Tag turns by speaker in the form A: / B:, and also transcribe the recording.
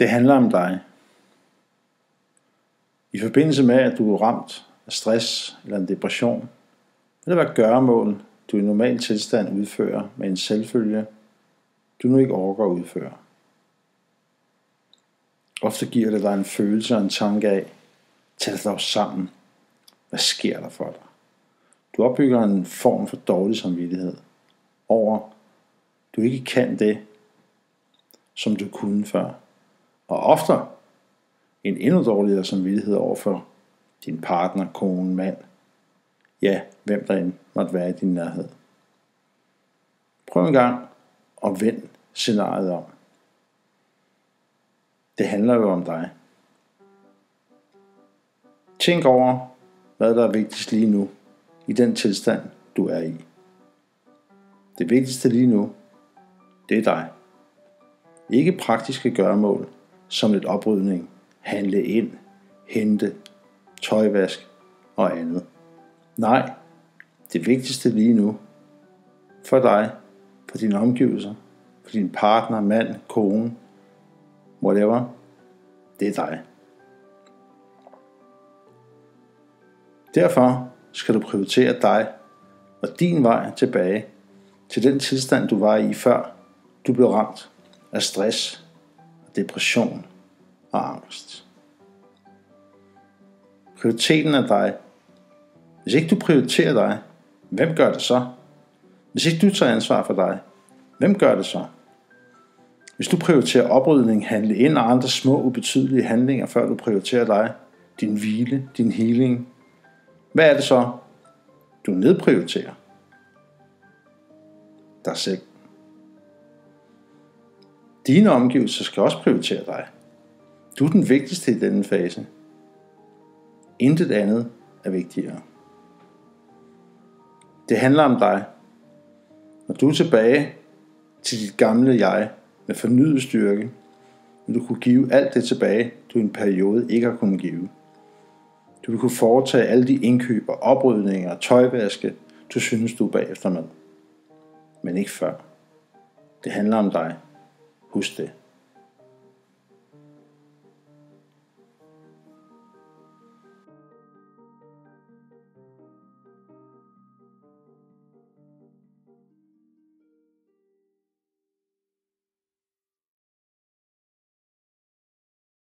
A: Det handler om dig. I forbindelse med, at du er ramt af stress eller en depression, vil det være gøremål, du i normal tilstand udfører med en selvfølge, du nu ikke orker at udføre. Ofte giver det dig en følelse og en tanke af, tag dig dog sammen. Hvad sker der for dig? Du opbygger en form for dårlig samvittighed over, du ikke kan det, som du kunne før. Og ofte en endnu dårligere samvittighed over for din partner, kone, mand, ja, hvem der end måtte være i din nærhed. Prøv en gang at vende scenariet om. Det handler jo om dig. Tænk over, hvad der er vigtigst lige nu, i den tilstand, du er i. Det vigtigste lige nu, det er dig. Ikke praktiske gøremål, som lidt oprydning, handle ind, hente, tøjvask og andet. Nej, det vigtigste lige nu, for dig, for dine omgivelser, for din partner, mand, kone, whatever, det er dig. Derfor skal du prioritere dig og din vej tilbage til den tilstand, du var i før du blev ramt af stress, depression og angst. Prioriteten er dig. Hvis ikke du prioriterer dig, hvem gør det så? Hvis ikke du tager ansvar for dig, hvem gør det så? Hvis du prioriterer oprydning, handle ind og andre små ubetydelige handlinger, før du prioriterer dig, din hvile, din healing, hvad er det så, du nedprioriterer? Dig selv. Dine omgivelser skal også prioritere dig. Du er den vigtigste i denne fase. Intet andet er vigtigere. Det handler om dig. Når du er tilbage til dit gamle jeg med fornyet styrke, vil du kunne give alt det tilbage, du i en periode ikke har kunnet give. Du vil kunne foretage alle de indkøb og oprydninger og tøjvaske, du synes du er bagefter med. Men ikke før. Det handler om dig. Husk det.